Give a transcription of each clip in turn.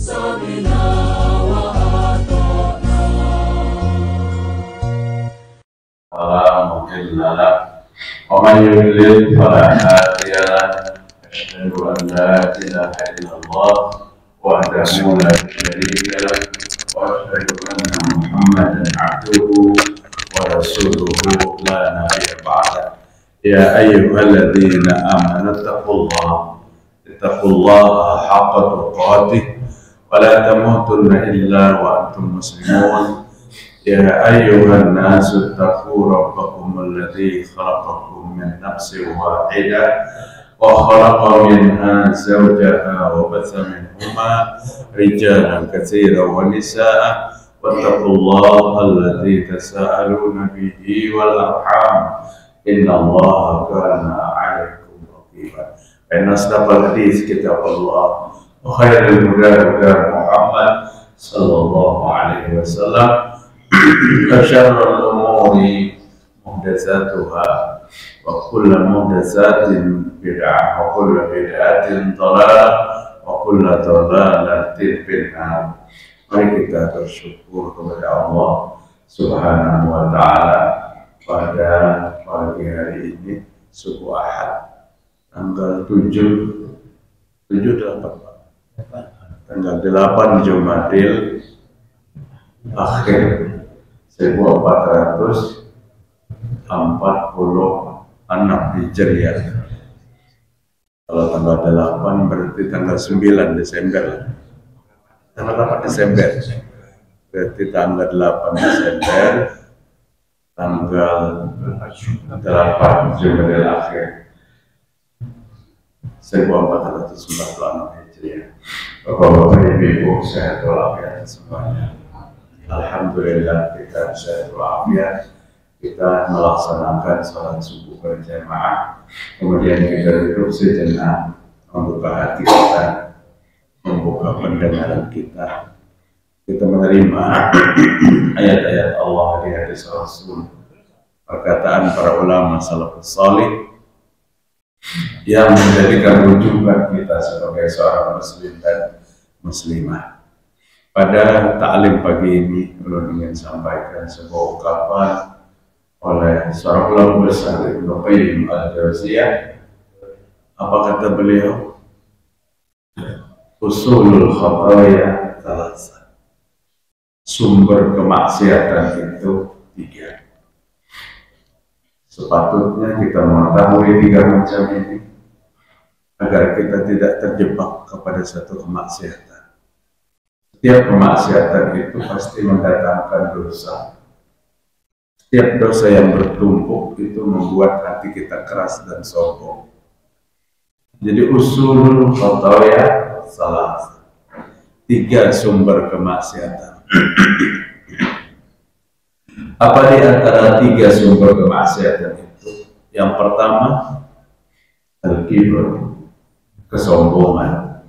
سمعنا وأطعنا فلا مضل له ومن يضلل فلا هادي له أشهد أن لا إله إلا الله وحده لا شريك له وأشهد أن محمدا عبده ورسوله لا نبي بعده يا أيها الذين آمنوا اتقوا الله حق تقاته ولا تموتن إلا وأنتم مسلمون يا أيها الناس اتقوا ربكم الذي خلقكم من نفس واحدة وخلق منها زوجها وبث منهما رجالا كثيرا ونساء واتقوا الله الذي تساءلون به والأرحام إن الله كان عليكم رقيبا فإن أصدق الحديث كتاب الله وخير الهدى هدى محمد صلى الله عليه وسلم وشر الأمور محدثاتها وكل محدثات بدعة وكل بدعة ضلالة وكل ضلالة في النار. Mari kita bersyukur kepada Allah Subhanahu wa Ta'ala pada pagi hari ini, subuh Ahad, tanggal 8 Jumadil Akhir 1446 Hijriah. Kalau tanggal 8 berarti tanggal 9 Desember. Tanggal 8 Desember. Berarti tanggal 8 Desember tanggal 8 Jumadil Akhir 1446 Hijriah. Bapak-bapak, ibu-ibu, sehat walafiat semuanya. Alhamdulillah kita sehat walafiat. Kita melaksanakan sholat subuh berjamaah. Kemudian kita duduk sejenak, membuka hati kita, membuka pendengaran kita. Kita menerima ayat-ayat Allah di hadis Rasul, perkataan para ulama salafus salih yang menjadikan rujukan kita sebagai seorang muslim dan muslimah. Pada ta'lim pagi ini, ulun ingin sampaikan sebuah ungkapan oleh seorang ulama besar Ibnu Qayyim al-Jauziyah. Apa kata beliau? Usulul khataya thalatha. Sumber kemaksiatan itu 3. Sepatutnya kita mengetahui 3 macam ini agar kita tidak terjebak kepada satu kemaksiatan. Setiap kemaksiatan itu pasti mendatangkan dosa. Setiap dosa yang bertumpuk itu membuat hati kita keras dan sombong. Jadi usulul khataya salah 3 sumber kemaksiatan. Apa di antara 3 sumber kemaksiatan itu? Yang pertama, al-kibr, kesombongan.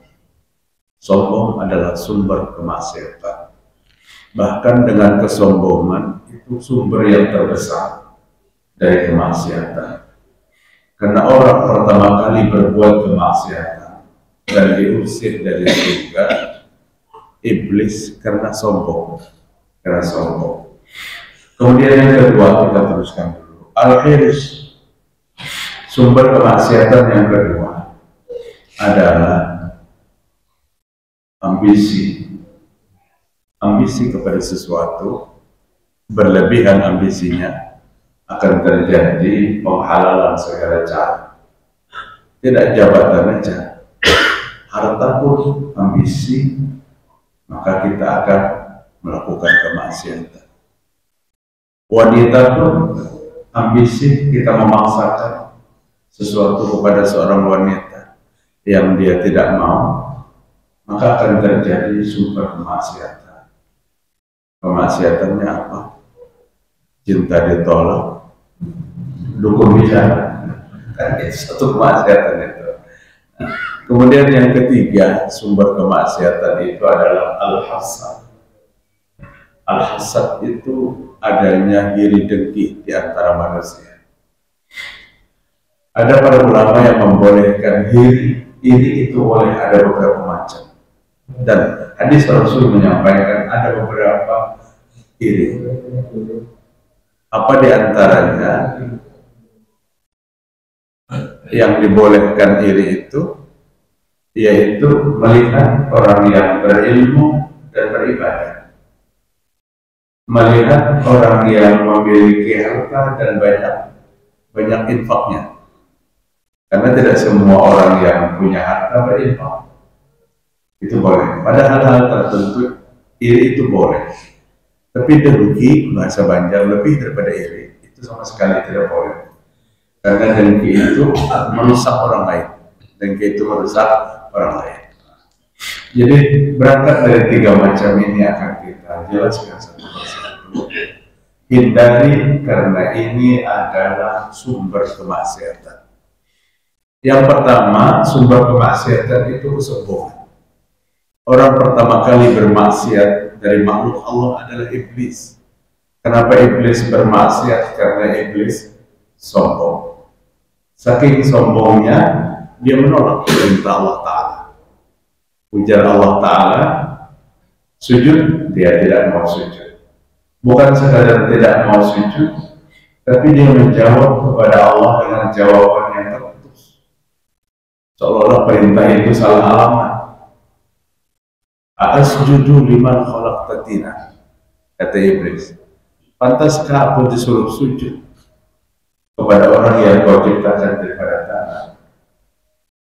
Sombong adalah sumber kemaksiatan. Bahkan dengan kesombongan itu sumber yang terbesar dari kemaksiatan. Karena orang pertama kali berbuat kemaksiatan dan diusir dari surga, iblis, karena sombong. Kemudian yang kedua, kita teruskan dulu. Al-hirs, sumber kemaksiatan yang kedua adalah ambisi. Ambisi kepada sesuatu, berlebihan ambisinya akan terjadi penghalalan segala cara. Tidak jabatan aja, harta pun ambisi, maka kita akan melakukan kemaksiatan. Wanita pun ambisi, kita memaksakan sesuatu kepada seorang wanita yang dia tidak mau, maka akan terjadi sumber kemaksiatan. Kemaksiatannya apa? Cinta ditolak, dukun bicara, kan itu satu kemaksiatan itu. Kemudian yang ketiga sumber kemaksiatan itu adalah al-hasad. Al-hasad itu adanya iri dengki di antara manusia. Ada para ulama yang membolehkan iri itu boleh ada beberapa macam. Dan hadis Rasul menyampaikan ada beberapa iri. Apa di antaranya yang dibolehkan iri itu, yaitu melihat orang yang berilmu dan beribadah, melihat orang yang memiliki harta dan banyak infaknya. Karena tidak semua orang yang punya harta berinfak. Itu boleh. Pada hal-hal tertentu iri itu boleh. Tapi dengki, bahasa Banjar, lebih daripada iri, itu sama sekali tidak boleh. Karena dengki itu merusak orang lain. Dengki itu merusak orang lain. Jadi berangkat dari tiga macam ini akan kita jelaskan satu persatu. Hindari, karena ini adalah sumber kemaksiatan. Yang pertama, sumber kemaksiatan itu kesombongan. Orang pertama kali bermaksiat dari makhluk Allah adalah iblis. Kenapa iblis bermaksiat? Karena iblis sombong. Saking sombongnya, dia menolak perintah Allah Ta'ala. Ujar Allah Ta'ala, sujud, dia tidak mau sujud. Bukan sekadar tidak mau sujud, tapi dia menjawab kepada Allah dengan jawaban yang terputus. Seolah-olah perintah itu salah alamat. Asjudu liman khalaqta tina, kata iblis. Pantaskah aku disuruh sujud kepada orang yang kau ciptakan daripada tanah?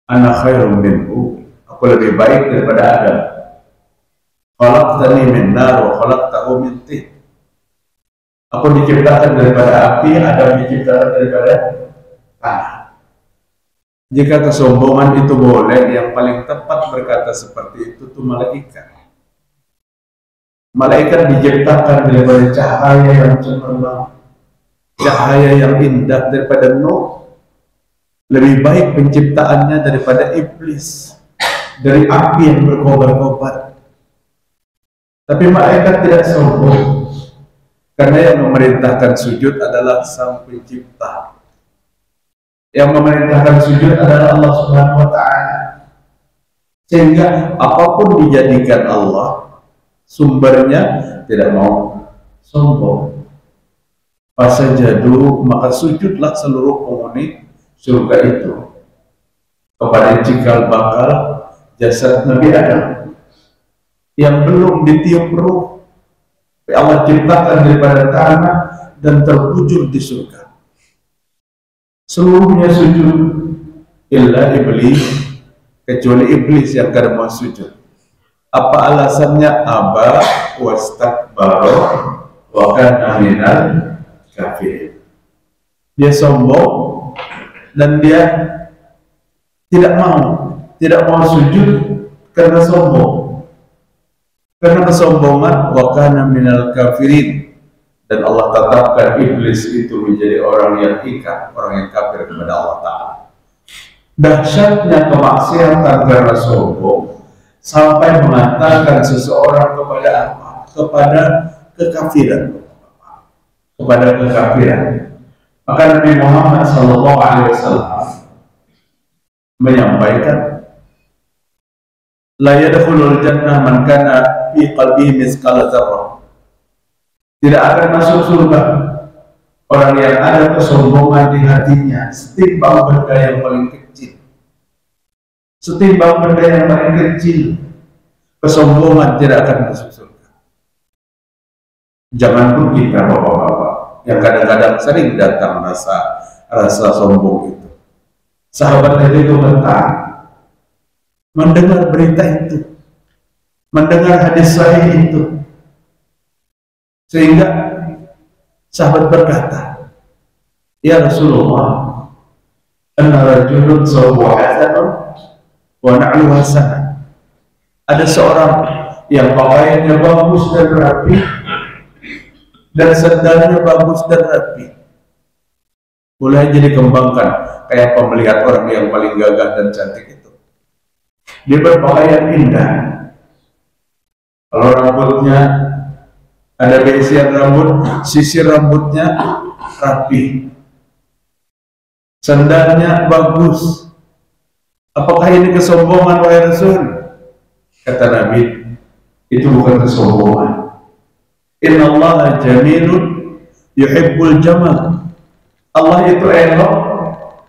Ana khairum minhu, aku lebih baik daripada Adam. Khalaqtani min nar wa khalaqtahu min tin. Aku diciptakan daripada api, Adam diciptakan daripada tanah. Jika kesombongan itu boleh, yang paling tepat berkata seperti itu tuh malaikat. Malaikat diciptakan daripada cahaya yang cemerlang, cahaya yang indah, daripada nur. Lebih baik penciptaannya daripada iblis, dari api yang berkobar-kobar. Tapi malaikat tidak sombong, karena yang memerintahkan sujud adalah Sang Pencipta. Yang memerintahkan sujud adalah Allah Subhanahu wa Ta'ala. Sehingga apapun dijadikan Allah, sumbernya tidak mau sombong. Fasajadu, maka sujudlah seluruh penghuni surga itu kepada cikal bakal jasad Nabi Adam yang belum ditiup ruh. Allah ciptakan daripada tanah dan terbujur di surga. Seluruhnya sujud, illa iblis, kecuali iblis yang kada mau sujud. Apa alasannya? Aba wastakbara wa kana minal kafirin. Dia sombong dan dia tidak mau sujud karena sombong. Karena kesombongan, wa kana minal kafirin. Dan Allah tetapkan iblis itu menjadi orang yang ikat, orang yang kafir kepada Allah Ta'ala. Dahsyatnya kemaksiatan karena sombong sampai mengantarkan seseorang kepada apa? Kepada kekafiran. Maka Nabi Muhammad SAW menyampaikan, la yadkhulul jannah man kana fi qalbihi mithqala dzarrah. Tidak akan masuk surga orang yang ada kesombongan di hatinya setimbang benda yang paling kecil. Setimbang benda yang paling kecil, kesombongan tidak akan masuk surga. Jangan pun kita bapak-bapak yang kadang-kadang sering datang rasa sombong itu. Sahabat Nabi itu mendengar berita itu, mendengar hadis sahih itu. Sehingga sahabat berkata, ya Rasulullah, anna rajulun sawwa hasanun wa na'lu hasanah. Ada seorang yang pakaiannya bagus dan rapi dan sandalnya bagus dan rapi. Boleh jadi dikembangkan kayak melihat orang yang paling gagah dan cantik itu. Dia berpakaian indah. Kalau rambutnya ada besian rambut, sisir rambutnya rapi, sandalnya bagus. Apakah ini kesombongan, wahai Rasul? Kata Nabi, itu bukan kesombongan. Innallaha jamilun yuhibbul jamal. Allah itu elok,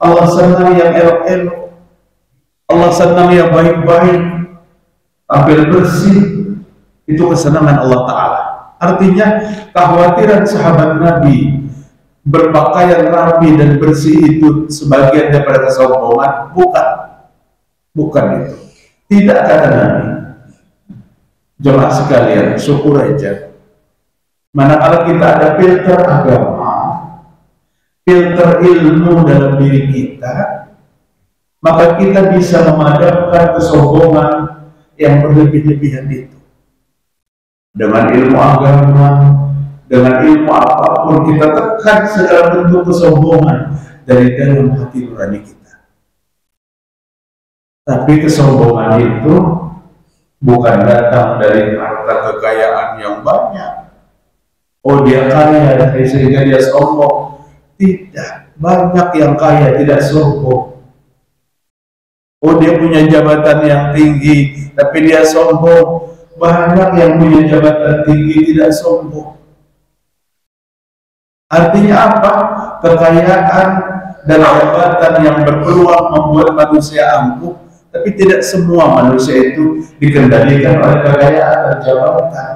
Allah senang yang elok-elok, Allah senang yang baik-baik, tampil bersih. Itu kesenangan Allah Ta'ala. Artinya kekhawatiran sahabat Nabi berpakaian rapi dan bersih itu sebagian daripada kesombongan. Bukan itu. Tidak, kata Nabi. Jemaah sekalian, syukur aja. Manakala kita ada filter agama, filter ilmu dalam diri kita, maka kita bisa memadamkan kesombongan yang berlebih-lebihan itu. Dengan ilmu agama, dengan ilmu apapun, kita tekan segala bentuk kesombongan dari dalam hati nurani kita. Tapi kesombongan itu bukan datang dari harta kekayaan yang banyak. Oh, dia kaya sehingga dia sombong. Tidak, banyak yang kaya tidak sombong. Oh, dia punya jabatan yang tinggi tapi dia sombong. Banyak yang punya jabatan tinggi tidak sombong. Artinya apa? Kekayaan dan jabatan yang berpeluang membuat manusia angkuh, tapi tidak semua manusia itu dikendalikan oleh kekayaan dan jabatan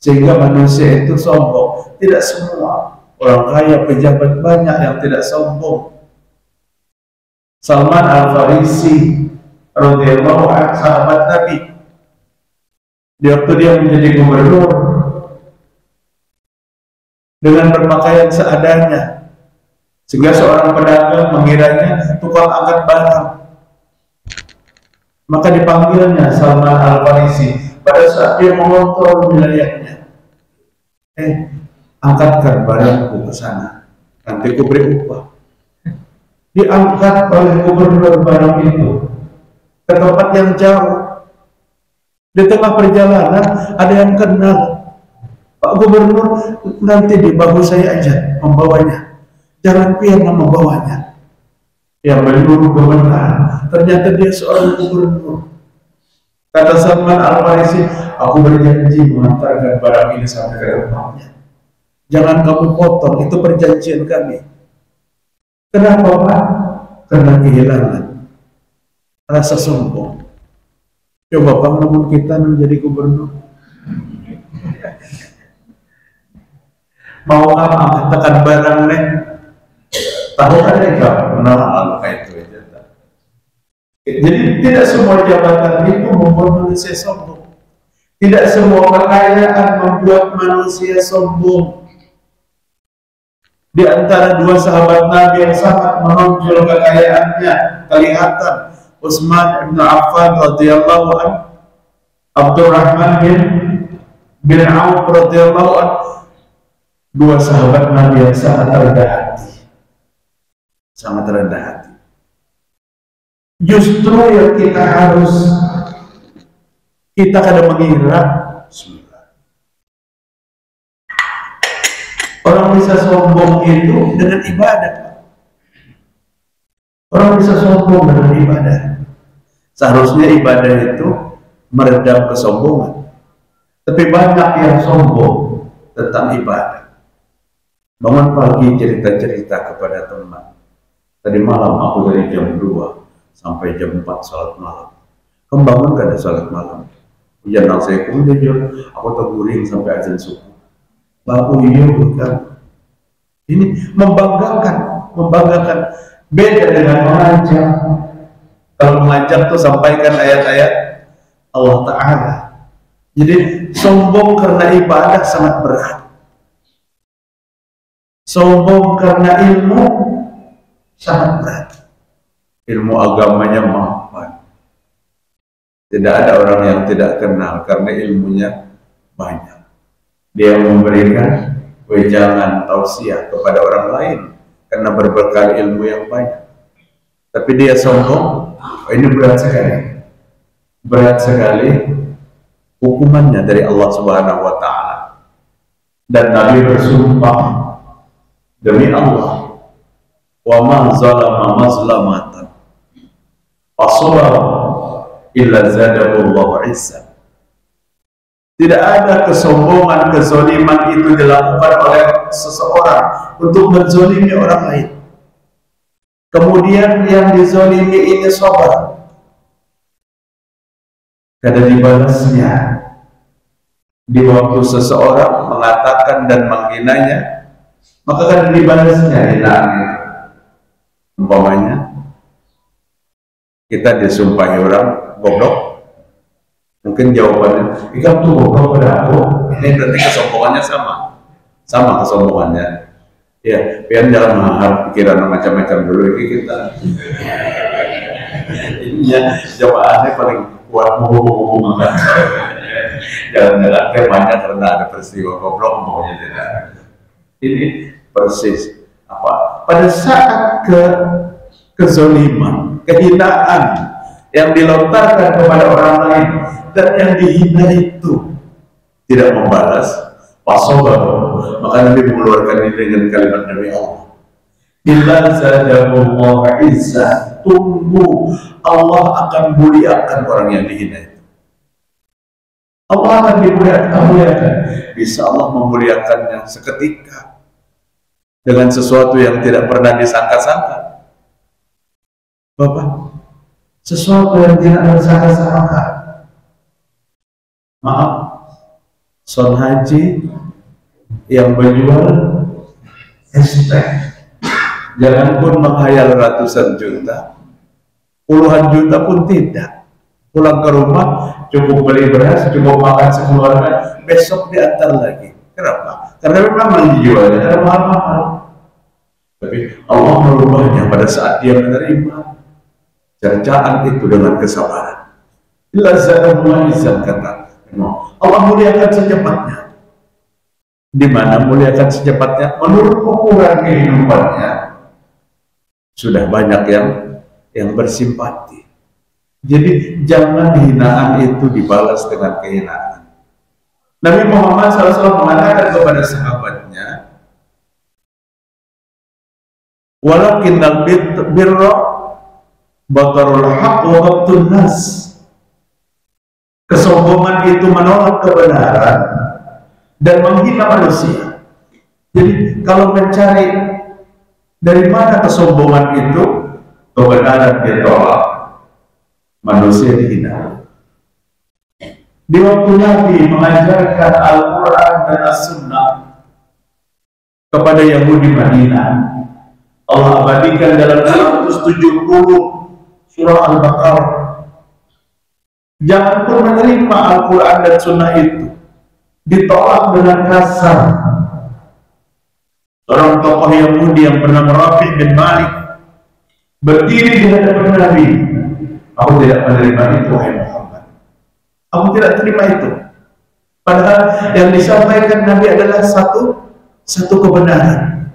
sehingga manusia itu sombong. Tidak semua. Orang kaya, pejabat banyak yang tidak sombong. Salman Al-Farisi radhiyallahu anhu, sahabat Nabi, di waktu dia menjadi gubernur, dengan berpakaian seadanya, sehingga seorang pedagang mengiranya tukang angkat barang. Maka dipanggilnya Salman Al-Farisi pada saat dia mengontrol wilayahnya. Angkatkan barangku ke sana, nanti ku beri upah. Diangkat oleh gubernur barang itu ke tempat yang jauh. Di tengah perjalanan ada yang kenal, Pak Gubernur, nanti di bahu saya aja membawanya, jangan pernah membawanya. Yang menurut gubernur, ternyata dia seorang gubernur. Kata Salman Al-Farisi, aku berjanji mengantarkan barang ini sampai ke tempatnya. Jangan kamu potong, itu perjanjian kami. Kenapa, Pak? Karena kehilangan rasa sombong. Coba Pak, namun kita menjadi gubernur, mau kamu tekan barang nih, tahu kan ya, menolak kayak itu aja. Jadi tidak semua jabatan itu membuat manusia sombong. Tidak semua kekayaan membuat manusia sombong. Di antara dua sahabat Nabi yang sangat menonjol kekayaannya kelihatan, Utsman bin Affan radhiyallahu anhu, Abdurrahman bin Auf radhiyallahu anhu, dua sahabat Nabi yang sangat rendah hati, sangat rendah hati. Justru yang kita kadang mengira, orang bisa sombong itu dengan ibadah. Orang bisa sombong dengan ibadah. Seharusnya ibadah itu meredam kesombongan. Tapi banyak yang sombong tentang ibadah. Bangun pagi cerita-cerita kepada teman. Tadi malam aku dari jam 2 sampai jam 4 salat malam. Kamu bangun gak ada salat malam? Hujan saya kemudian aku terguring sampai azan subuh. Bapak iya bukan. Ini membanggakan. Beda dengan mengajak. Kalau mengajak tuh sampaikan ayat-ayat Allah Ta'ala. Jadi sombong karena ibadah sangat berat. Sombong karena ilmu sangat berat. Ilmu agamanya mapan. Tidak ada orang yang tidak kenal karena ilmunya banyak. Dia memberikan wejangan tausiah kepada orang lain karena berbekal ilmu yang banyak. Tapi dia sombong, ini berat sekali. Berat sekali hukumannya dari Allah Subhanahu wa Ta'ala. Dan Nabi bersumpah demi Allah, wa man zalama mazlamatan fasabara illa zadahullahu izza. Tidak ada kesombongan, kezaliman itu dilakukan oleh seseorang untuk menzalimi orang lain. Kemudian yang dizalimi ini sabar. Kada dibalasnya di waktu seseorang mengatakan dan menghinanya, maka kada dibalasnya hinaan itu. Umpamanya kita disumpahi orang goblok, mungkin jawabannya, "Ikaw tuh goblok pada aku." Ini berarti kesombongannya sama kesombongannya. Ya, biar jangan mahal pikiran macam-macam dulu. Ini kita ininya jawabannya paling kuat menghubung-hubungkan. Jangan-jangan temanya karena ada peristiwa goblok, umpamanya tidak. Ini persis apa? Pada saat kezaliman, kehinaan yang dilontarkan kepada orang lain dan yang dihina itu tidak membalas, pasobar, maka Nabi mengeluarkan ini dengan kalimat Nabi Allah, illa zadahullahu izza, tunggu Allah akan muliakan orang yang dihina itu. Allah akan dimuliakan. Bisa Allah memuliakannya seketika dengan sesuatu yang tidak pernah disangka-sangka. Bapak, sesuatu yang tidak disangka-sangka. Maaf, son haji yang menjual estek, jangan pun menghayal ratusan juta, puluhan juta pun tidak. Pulang ke rumah cukup beli beras, cukup makan sekeluarga, besok diantar lagi. Kenapa? Karena memang menjualnya karena mahal-mahal. Tapi Allah merubahnya pada saat dia menerima cercaan itu dengan kesabaran. Illa zadahullahu izza, kata Allah muliakan secepatnya. Di mana muliakan secepatnya? Menurut ukuran kehidupannya sudah banyak yang bersimpati. Jadi jangan hinaan itu dibalas dengan kehinaan. Nabi Muhammad SAW mengatakan kepada sahabatnya, walakinnal birra batarul haq wa ghamtun nas. Kesombongan itu menolak kebenaran dan menghina manusia. Jadi kalau mencari dari mana kesombongan itu, kebenaran ditolak, manusia dihina. Di waktu Nabi mengajarkan Al-Quran dan As-Sunnah kepada Yahudi Madinah, Allah abadikan dalam 270 surah Al-Baqarah. Jangan pun menerima Al-Quran dan Sunnah itu, ditolak dengan kasar. Seorang tokoh Yahudi yang bernama Rafi bin Malik berdiri di hadapan Nabi. Aku tidak menerima itu, wahai Muhammad. Aku tidak terima itu. Padahal yang disampaikan Nabi adalah satu kebenaran.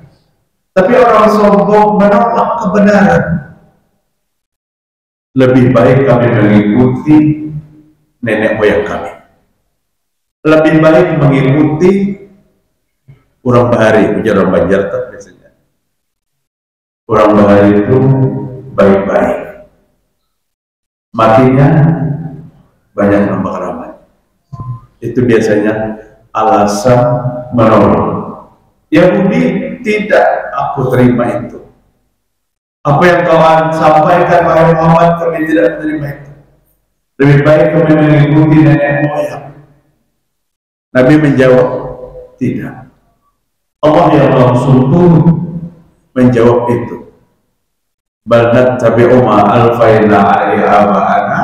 Tapi orang sombong menolak kebenaran. Lebih baik kami mengikuti nenek moyang kami. Lebih baik mengikuti orang Bahari, ujar orang Banjar biasanya. Orang Bahari itu baik-baik, matinya banyak nambah keramat. Itu biasanya alasan menolak. Yahudi tidak, aku terima itu. Apa yang kau sampaikan wahai Muhammad, kami tidak menerima itu. Lebih baik kami mengikuti nenek moyang. Nabi menjawab, tidak. Allah yang langsung menjawab itu. Bal nattabi'u ma alfayna 'alaihi aba'ana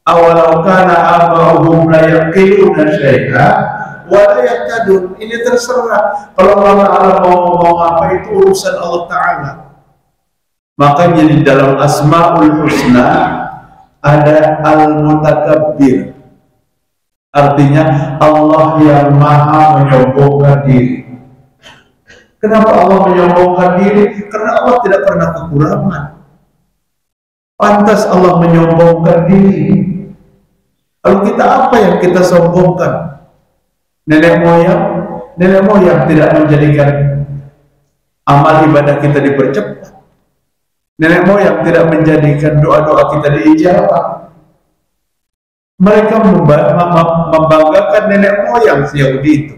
awalau kana aba'uhum la yaqiluna syai'a wa la yahtadun. Ini terserah. Kalau Allah Ta'ala mau ngomong apa, itu urusan Allah Ta'ala. Makanya di dalam Asma'ul Husna ada Al-Mutakabbir, artinya Allah yang maha menyombongkan diri. Kenapa Allah menyombongkan diri? Karena Allah tidak pernah kekurangan. Pantas Allah menyombongkan diri. Lalu kita apa yang kita sombongkan? Nenek moyang tidak menjadikan amal ibadah kita dipercepat. Nenek moyang tidak menjadikan doa-doa kita diijabah. Mereka membanggakan nenek moyang si Yahudi itu.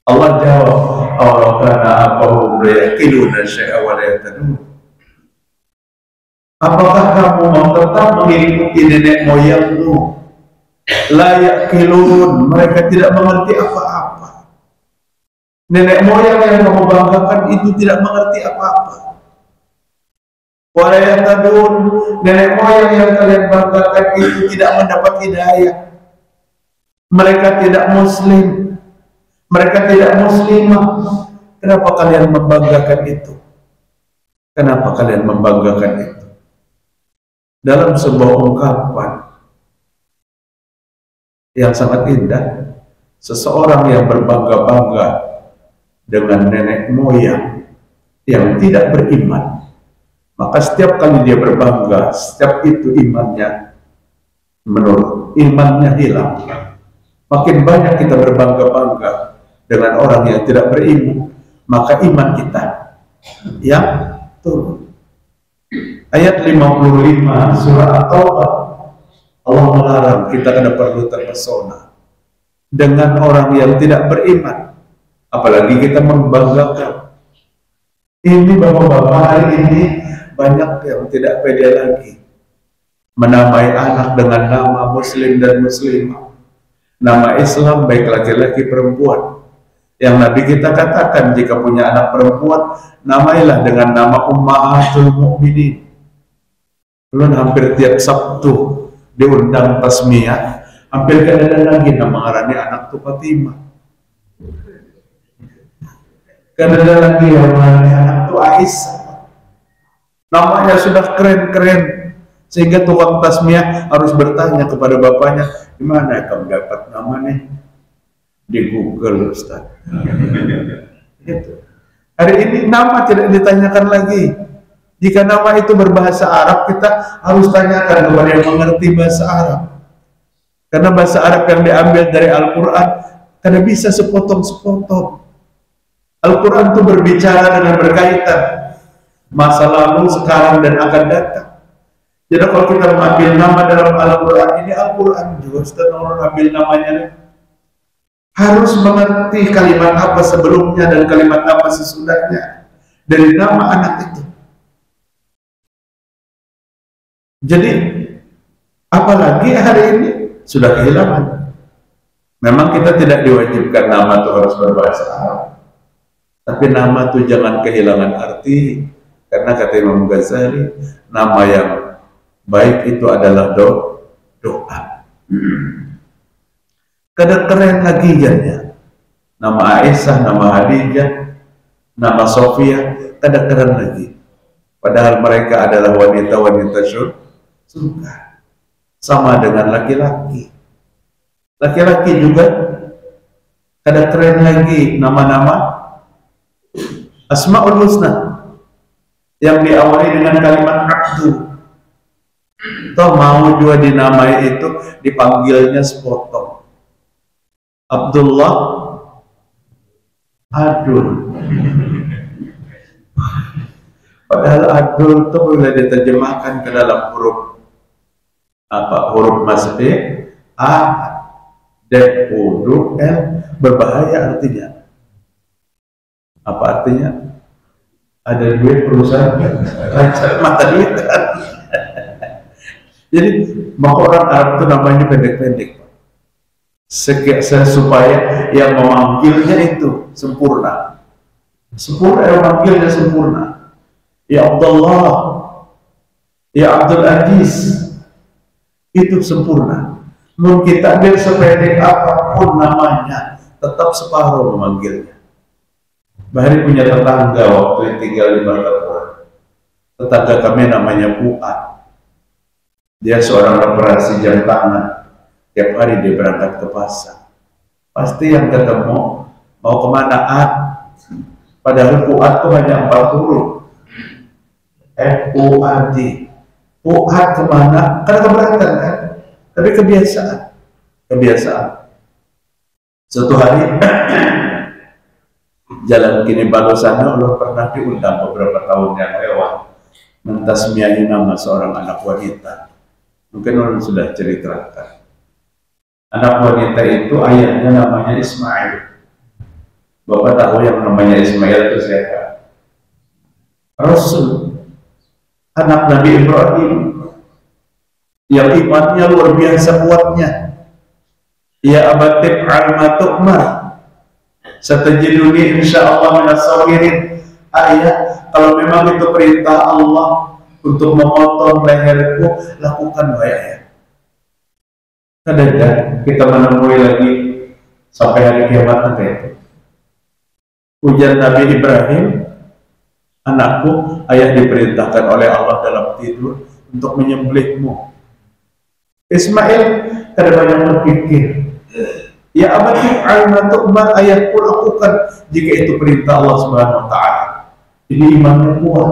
Allah jawab, "Awalau kana abahum la yaqiluna syai'an wa la yahtadun." Apakah kamu mau tetap mengikuti nenek moyangmu? La yaqilun, mereka tidak mengerti apa-apa. Nenek moyang yang kamu banggakan itu tidak mengerti apa-apa. Wa la yahtadun, nenek moyang yang kalian banggakan itu tidak mendapat hidayah. Mereka tidak muslim, mereka tidak muslimah. Kenapa kalian membanggakan itu? Kenapa kalian membanggakan itu? Dalam sebuah ungkapan yang sangat indah, seseorang yang berbangga-bangga dengan nenek moyang yang tidak beriman, maka setiap kali dia berbangga, setiap itu imannya menurun, imannya hilang. Makin banyak kita berbangga-bangga dengan orang yang tidak beriman, maka iman kita yang turun. Ayat 55 surah At-Taubah, Allah melarang kita tidak perlu terpesona dengan orang yang tidak beriman, apalagi kita membanggakan. Ini bapak-bapak hari ini banyak yang tidak pede lagi menamai anak dengan nama muslim dan muslimah, nama Islam baik laki-laki perempuan. Yang Nabi kita katakan, jika punya anak perempuan, namailah dengan nama Ummahatul Mukminin. Belum hampir tiap Sabtu diundang tasmiyah, hampir kadang lagi nama ngarani anak tu Fatimah. Kadang lagi yang ngarani anak tu Aisyah. Namanya sudah keren-keren sehingga tukang tasmiyah harus bertanya kepada bapaknya, gimana kamu dapat nama nih? Di Google, Ustaz. Gitu. Hari ini nama tidak ditanyakan lagi. Jika nama itu berbahasa Arab, kita harus tanyakan kepada yang mengerti bahasa Arab. Karena bahasa Arab yang diambil dari Al-Quran karena bisa sepotong-sepotong. Al-Quran itu berbicara dengan berkaitan masa lalu, sekarang, dan akan datang. Jadi kalau kita mengambil nama dalam Al-Quran, ini Al-Quran juga, setelah orang ambil namanya, harus mengerti kalimat apa sebelumnya dan kalimat apa sesudahnya dari nama anak itu. Jadi apalagi hari ini sudah kehilangan. Memang kita tidak diwajibkan nama itu harus berbahasa Arab, tapi nama itu jangan kehilangan arti, karena kata Imam Ghazali, nama yang baik itu adalah doa. Kadang keren lagi ya, nama Aisyah, nama Hadijah, nama Sofia, kadang keren lagi. Padahal mereka adalah wanita-wanita surga, sama dengan laki-laki. Laki-laki juga kadang keren lagi, nama-nama Asmaul Husna yang diawali dengan kalimat abdu. Toh mau juga dinamai itu dipanggilnya sepotong. Abdullah Adul. Padahal Adul itu boleh diterjemahkan ke dalam huruf apa? Huruf masbih A, D, U, D, L, berbahaya artinya. Apa artinya? Ada duit perusahaan mata duit. Jadi maka orang Arab itu namanya pendek-pendek, supaya yang memanggilnya itu sempurna. Yang memanggilnya sempurna. Ya Abdullah, ya Abdul Aziz, itu sempurna. Mun kita ambil sependek apapun namanya, tetap separuh memanggilnya. Bahari punya tetangga waktu tinggal di Martapura. Tetangga kami namanya Fuad. Dia seorang operasi jam tangan. Tiap hari dia berangkat ke pasar. Pasti yang ketemu mau kemana Padahal Fuad itu hanya 4 huruf. F-U-A-D. Fuad kemana? Karena keberatan kan? Tapi kebiasaan. Suatu hari jalan kini balu sana, Allah pernah diundang beberapa tahun yang lewat mentasmiahi nama seorang anak wanita. Mungkin orang sudah ceritakan. Anak wanita itu ayahnya namanya Ismail. Bapak tahu yang namanya Ismail itu siapa? Rasul, anak Nabi Ibrahim, yang imannya luar biasa kuatnya. Ya abatif alma tu'mar, satajiduni insyaallah minas sabirin. Ayah, kalau memang itu perintah Allah untuk memotong leherku, lakukan wahai ayah. Kadang-kadang kita menemui lagi sampai hari kiamat nanti itu ujar Nabi Ibrahim, anakku, ayah diperintahkan oleh Allah dalam tidur untuk menyembelihmu. Ismail kada banyak berpikir. Ya abadi al-matu'man, ayahku lakukan jika itu perintah Allah Subhanahu wa taala. Jadi imannya kuat.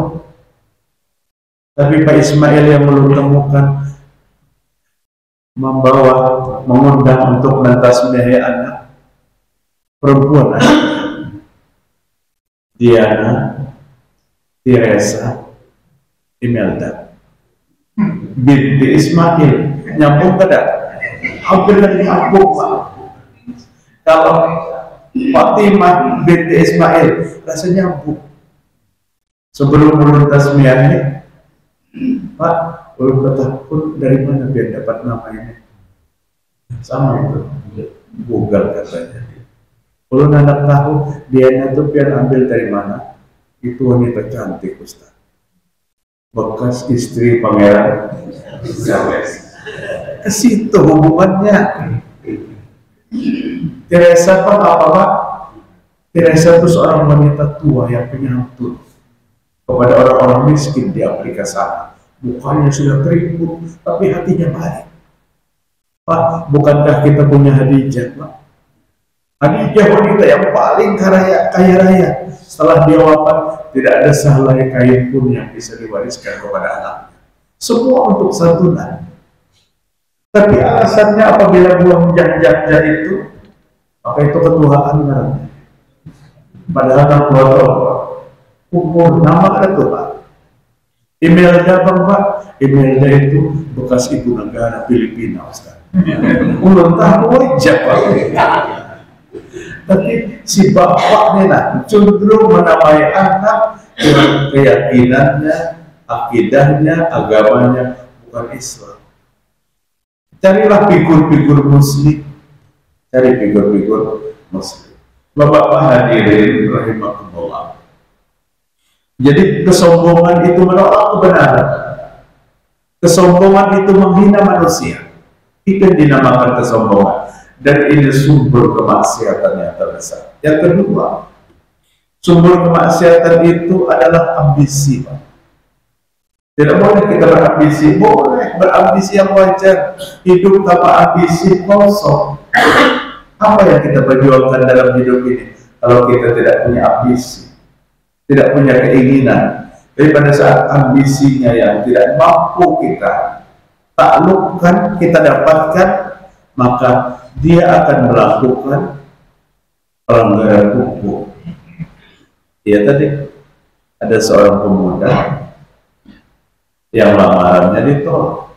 Tapi Pak Ismail yang belum temukan mengundang untuk mentasmihi anak perempuan, Diana, Teresa, Imelda binti Ismail. Nyambung kada? Hampir nyambung, Pak. Kalau Fatimah binti Ismail rasanya nyambung. Sebelum belum tasmiyahnya, Pak, belum ketahuan dari mana biar dapat nama ini. Sama itu, Google katanya. Kalau anak tahu Diana itu biar ambil dari mana? Itu wanita cantik, Ustaz. Bekas istri Pangeran Charles. Ke situ hubungannya. Teresa apa Pak? Teresa itu seorang wanita tua yang penyantun kepada orang-orang miskin di Afrika sana. Mukanya sudah keriput, tapi hatinya baik. Pak, bukankah kita punya Hadijah, Pak? Hadijah wanita yang paling kaya raya. Setelah dia wafat, tidak ada sehelai kain pun yang bisa diwariskan kepada anaknya. Semua untuk santunan. Tapi alasannya apabila buang janja itu, maka itu ketuaan namanya. Padahal kan keluarga umur nama ada tuh, Pak. Imelda Bang, Pak. Imelda itu bekas ibu negara Filipina, Ustaz. Ulun tahu aja, Pak. Tapi si bapaknya nah, cenderung menamai anak dengan keyakinannya, akidahnya, agamanya bukan Islam. Carilah figur-figur muslim. Cari figur-figur muslim. Bapak-bapak hadirin rahimakumullah. Jadi kesombongan itu menolak kebenaran. Kesombongan itu menghina manusia. Itu yang dinamakan kesombongan. Dan ini sumber kemaksiatan yang terbesar. Yang kedua, sumber kemaksiatan itu adalah ambisi, Pak. Tidak boleh kita berambisi, boleh berambisi yang wajar. Hidup tanpa ambisi kosong. Apa yang kita perjuangkan dalam hidup ini? Kalau kita tidak punya ambisi, tidak punya keinginan, tapi pada saat ambisinya yang tidak mampu kita taklukkan, kita dapatkan, maka dia akan melakukan pelanggaran hukum. Ya tadi ada seorang pemuda yang lamarannya ditolak.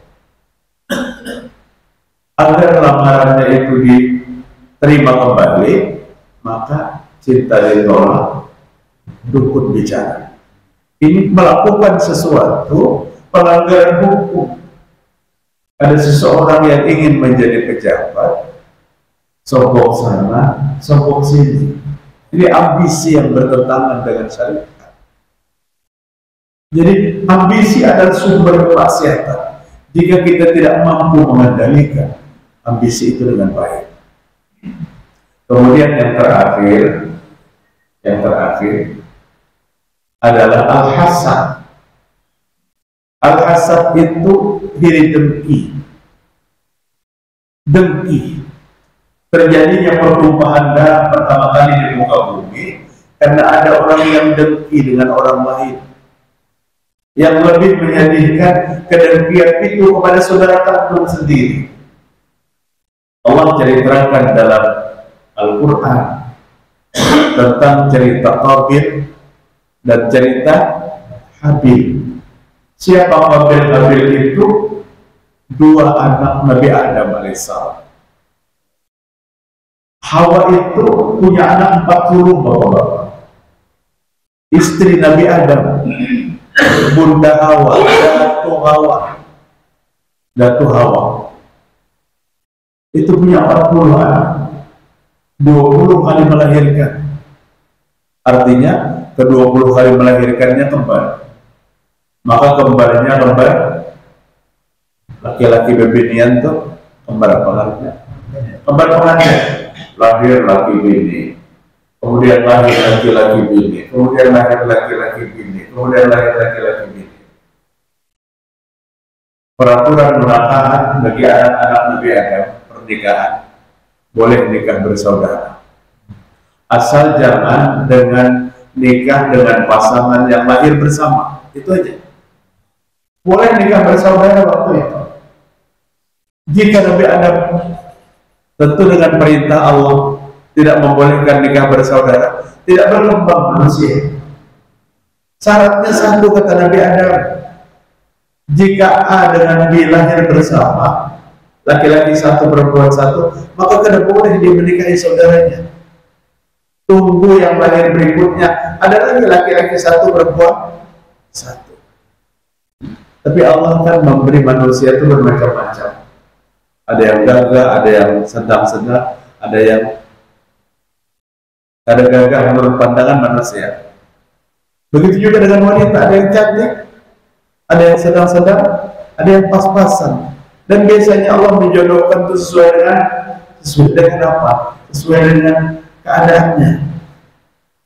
Agar lamarannya itu diterima kembali, maka cinta ditolak, dukun bicara. Ini melakukan sesuatu pelanggaran hukum. Ada seseorang yang ingin menjadi pejabat, sombong sana, sombong sini. Ini ambisi yang bertentangan dengan syariat. Jadi ambisi adalah sumber kemaksiatan. Jika kita tidak mampu mengendalikan ambisi itu dengan baik. Kemudian yang terakhir adalah al-hasad. Al-hasad itu diri dengki. Terjadinya pertumpahan darah pertama kali di muka bumi karena ada orang yang dengki dengan orang lain. Yang lebih menyedihkan, kedengkian itu kepada saudara kandung sendiri. Allah ceritakan dalam Al-Quran tentang cerita Qabil dan cerita Habil. Siapa Qabil? Habil itu dua anak Nabi Adam alaihissalam. Hawa itu punya anak 40, bapak-bapak. Istri Nabi Adam, Bunda Hawa, Datu Hawa. Itu punya 40 anak. 20 kali melahirkan. Artinya, ke-20 kali melahirkannya kembar. Maka kembarnya kembar. Laki-laki bebinian tuh kembar apa namanya? Kembar pengantin. Lahir laki bini, kemudian lahir laki-laki bini, kemudian lahir laki-laki bini, kemudian lahir laki-laki bini. Peraturan munakahan bagi anak-anak Nabi Adam, pernikahan boleh nikah bersaudara, asal jangan dengan nikah dengan pasangan yang lahir bersama. Itu aja. Boleh nikah bersaudara waktu itu. Jika Nabi Adam, tentu dengan perintah Allah, tidak membolehkan nikah bersaudara, tidak berkembang manusia. Syaratnya satu, kata Nabi Adam, jika A dengan B lahir bersama, laki-laki satu perempuan satu, maka tidak boleh dia menikahi saudaranya. Tunggu yang lahir berikutnya, ada lagi laki-laki satu perempuan satu. Tapi Allah kan memberi manusia itu bermacam-macam. Ada yang gagah, ada yang sedang-sedang, ada yang gagah menurut pandangan manusia. Begitu juga dengan wanita, ada yang cantik, ada yang sedang-sedang, ada yang pas-pasan. Dan biasanya Allah menjodohkan itu sesuai dengan apa? Sesuai dengan keadaannya.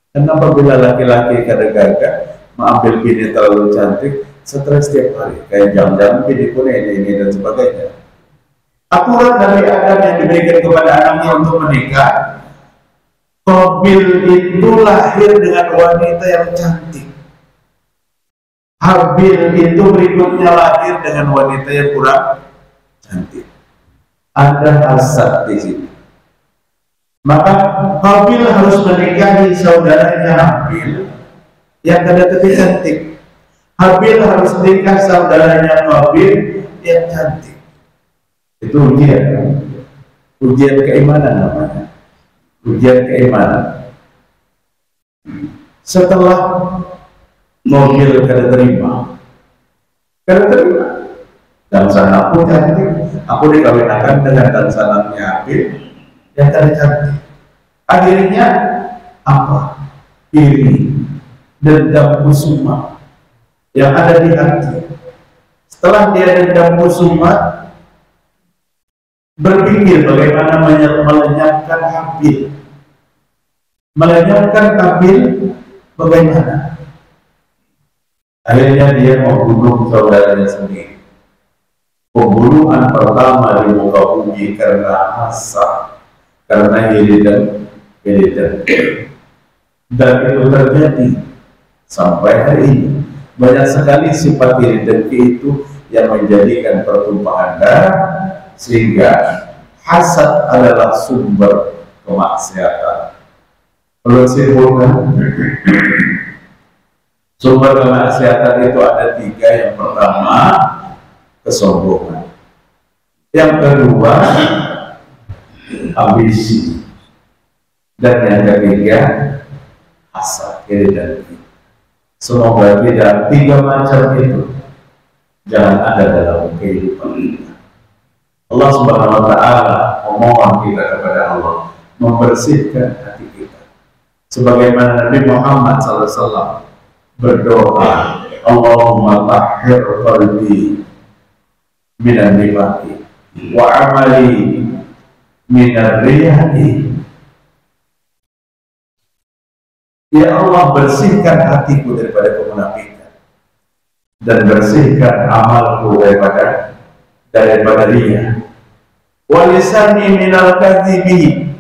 Karena apabila laki-laki kadang gagah mengambil bini terlalu cantik, stres setiap hari, kayak jam-jam bini pun ini dan sebagainya. Aturan Nabi Adam yang diberikan kepada anaknya untuk menikah, Qabil itu lahir dengan wanita yang cantik, Habil itu berikutnya lahir dengan wanita yang kurang cantik. Ada hasad di sini. Maka Qabil harus menikahi saudaranya Habil yang kadang-kadang cantik. Habil harus nikah saudaranya Qabil yang cantik. Itu ujian, ujian keimanan namanya, ujian keimanan. Setelah Qabil kada terima, dan sanakku cantik, aku dikawinkan dengan dan sanaknya Habil yang kada cantik. Akhirnya apa? Iri, dendam kusuma yang ada di hati. Setelah dia dendam kusuma, berpikir bagaimana melenyapkan Habil. Melenyapkan Habil bagaimana? Akhirnya dia membunuh saudaranya sendiri. Pembunuhan pertama di muka bumi karena hasad, karena iri dan itu terjadi sampai hari ini. Banyak sekali sifat iri dan itu yang menjadikan pertumpahan darah, sehingga hasad adalah sumber kemaksiatan. Perlu simpulkan, sumber kemaksiatan itu ada 3. Yang pertama, kesombongan. Yang kedua, ambisi. Dan yang ketiga, hasad, iri dan iri. Semoga tidak 3 macam itu jangan ada dalam kehidupan kita. Allah Subhanahu wa Ta'ala memohon kita kepada Allah membersihkan hati kita, sebagaimana Nabi Muhammad SAW berdoa, Allahumma tahhir qalbi minan nifaqi wa amali minar riyadi. Ya Allah, bersihkan hatiku daripada kemunafikan dan bersihkan amalku daripada riya. Wa lisani minal kadhibi,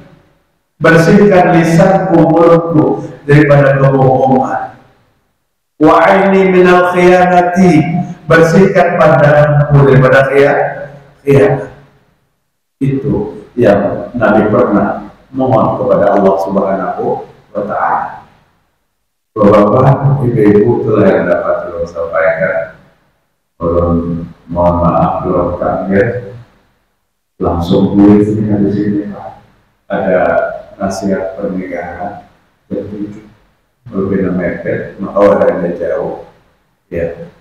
bersihkan lisanku, mulutku daripada kebohongan. Wa aini minal khiyanati, bersihkan pandanganku daripada khianat. Itu yang Nabi pernah mohon kepada Allah Subhanahu wa Ta'ala. Bapak, ibu-ibu, itulah yang dapat saya sampaikan. Mohon maaf belum kaget, langsung kuis di sini Pak. ada nasihat pernikahan bertujuh berbeda mepet, maka wadahnya jauh. Ya,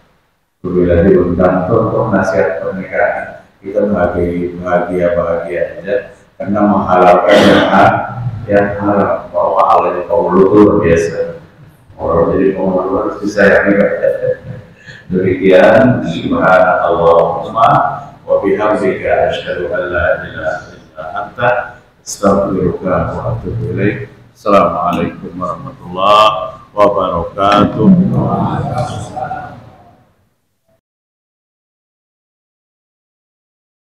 bila diundang untuk nasihat pernikahan, kita bahagia aja, karena menghalalkan yang haram. Bahwa hal yang kaulu itu luar biasa. Orang jadi pengaulu harus disayangi. Demikian, subhanallahumma wa bihamdika asyhadu an la ilaha illa anta astaghfiruka wa atubu ilaik. Assalamualaikum warahmatullahi wabarakatuh.